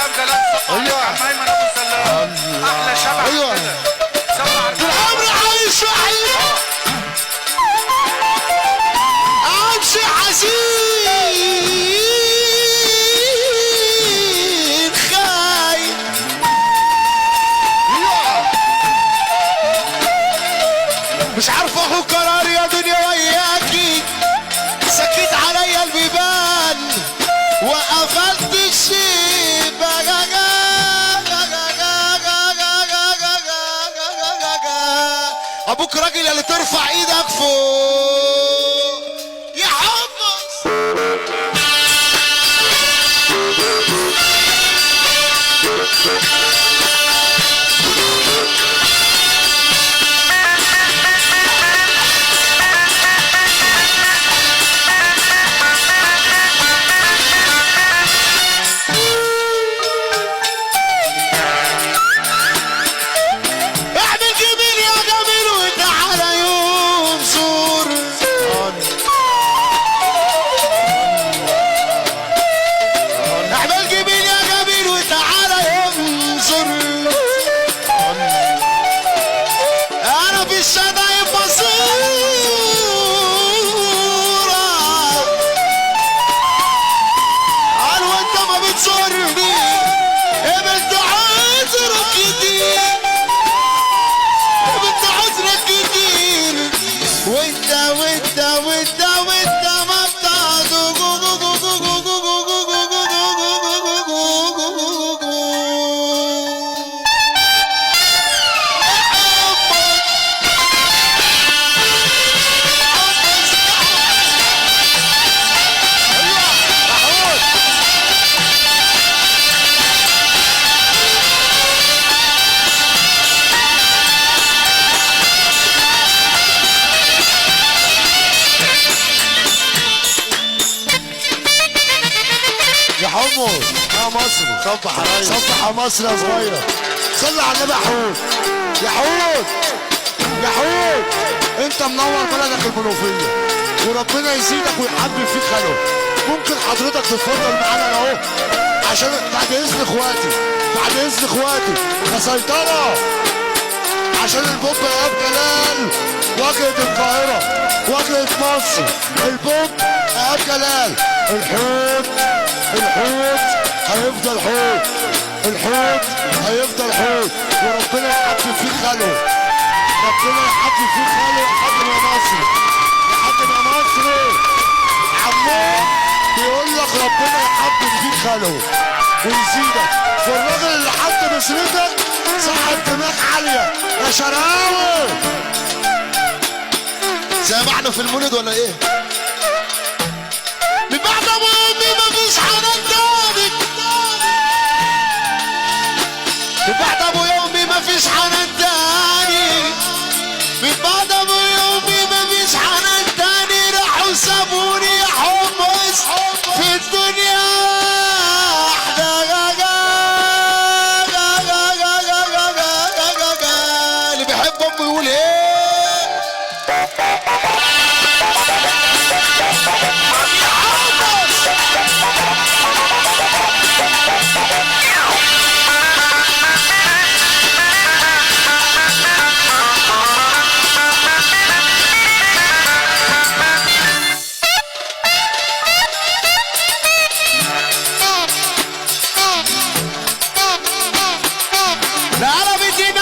سلام جلال صبح عليك عم ايمن ابو سلام احلى شبح كده سمع العمر عايش وحيد امشي حزين خايف مش عارف اخد قرار يا دنيا وياكي سكيت عليا البيبان وقفلت الشباك ابوك راجل اللي ترفع ايدك فوق يا حمص صبح عليا صبح يا مصر يا صغيره صلي على النبي يا حود يا حود يا حود انت منور بلدك المنوفيه وربنا يزيدك ويحبب فيك خلقه ممكن حضرتك تتفضل معانا اهو عشان بعد اذن اخواتي بعد اذن اخواتي كسيطره عشان البوب ايهاب جلال واجهه القاهره واجهه مصر البوب ايهاب جلال الحوت هيفضل حوت الحوت هيفضل حوت وربنا يحبب فيك خلقه ربنا يحبب فيك خلقه لحد ما مصر لحد ما مصر عمو بيقول لك ربنا يحبب فيك خلقه ويزيدك والراجل اللي حط بسرتك صاحب دماغ عاليه يا شراوي سامعنا في المولد ولا ايه؟ من بعد ابو امي مفيش حنان تاني من بعد ابو يومي مفيش حنان تاني من بعد ابو يومي مفيش حنان تاني راحوا سابوني يا حمص في الدنيا اللي بيحب امه يقول ايه انا في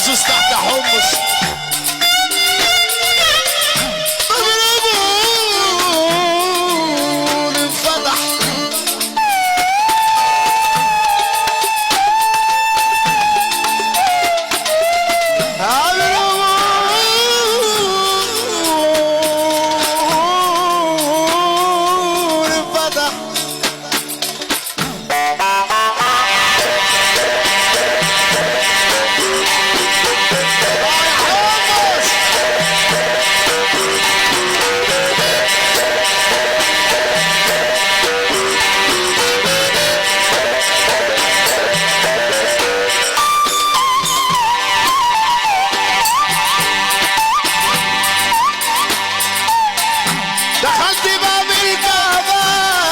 مخصوص تحت حمص. مغربون انفتح دخلت باب الكعبة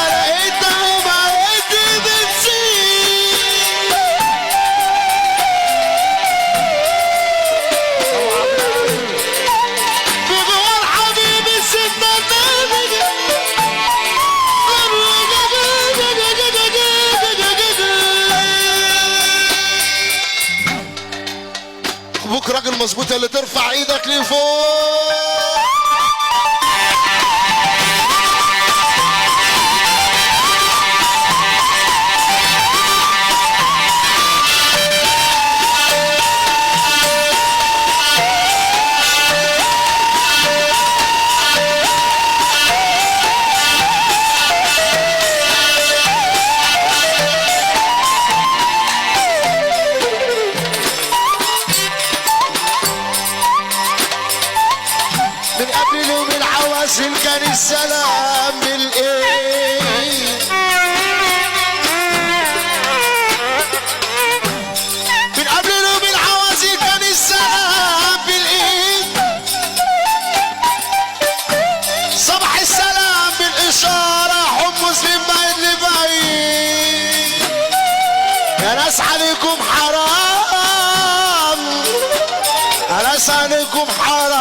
لقيتها وبقيت بتسيب بجوار حبيبي ستة ابوك راجل مظبوط اللي ترفع ايدك لفوق. من قبل يوم العوازل كان السلام بالايد. من قبل يوم العوازل كان السلام بالايد. صباح السلام بالاشاره حمص من بعيد لبعيد. يا ناس عليكم حرام، يا ناس عليكم حرام.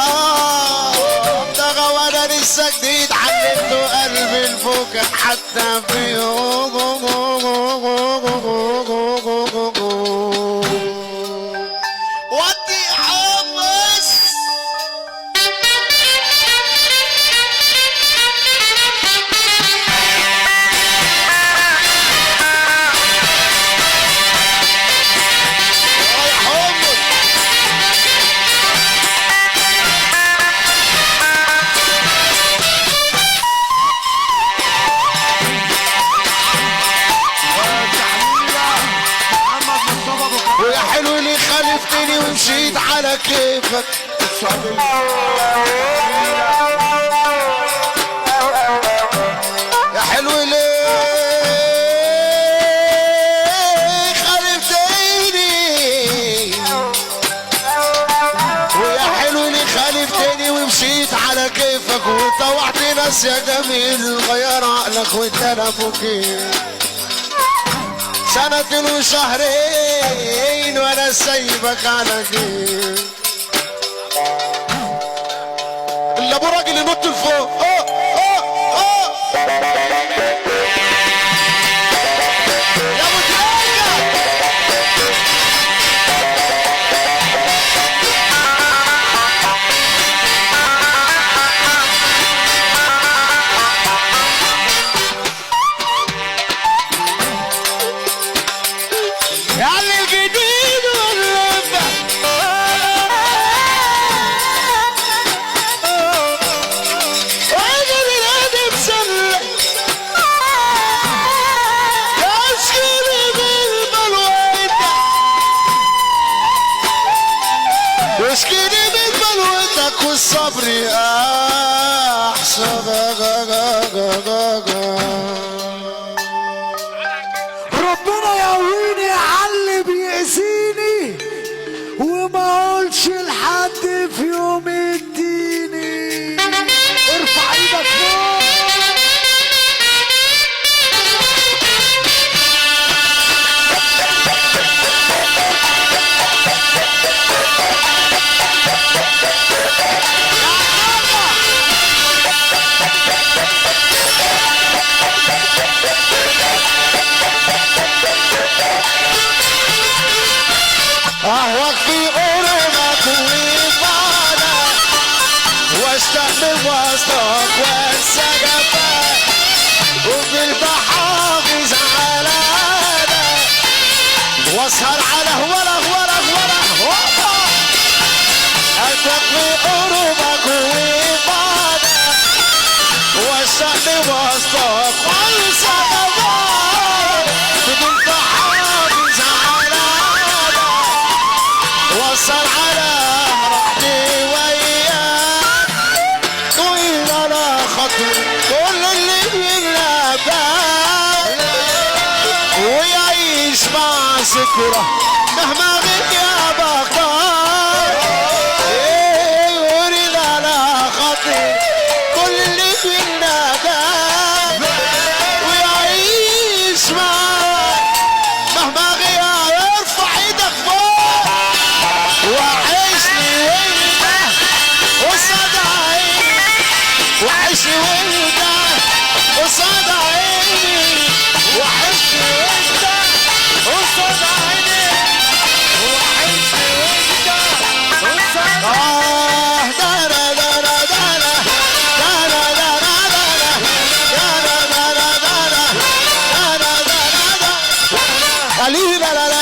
وانا لسه جديد علمته قلبي الفكر حتى في ودي حمص. ويا حلو اللي خالفتني ومشيت على كيفك. يا حلو اللي خالفتني، ويا حلو اللي خالفتني ومشيت على كيفك وطوعت ناس يا جميل. غير عقلك وانت انا فوقيك سنة وشهرين وانا سايبك على كيف. اللي ابو راجل ينط لفوق. يا ابو تلاقة يعني الجديد واللفة واجد الهدف سلة تشكري بالبلوتك، تشكري بالبلوتك والصبر احسن. ربنا يقويني عاللي بيأذيني وما اقولش لحد في يوم اديني. ارفع ايدك فوق. اهواك في قرب وسطك والسقفات وبالمحافظ على هذا واسهر على وره هوبا التق بقربك وفادك وسعني وسطك والسقفات وبالمحافظ على هذا وصل على رحمي وياك طويل على خطر كل اللي ينلبى ويعيش مع ذكرى مهما غيابك طال يريد على خطر كل اللي ينلبى ويعيش مع مهما غياب ارفع ايدك فوق وحشني وانت قصاد عيني وحشني وانت قصاد عيني وحشني وانت قصاد عيني وحشني وانت قصاد دانا دانا دانا دانا دانا دانا دانا دانا دانا دانا دانا قليلا لا لا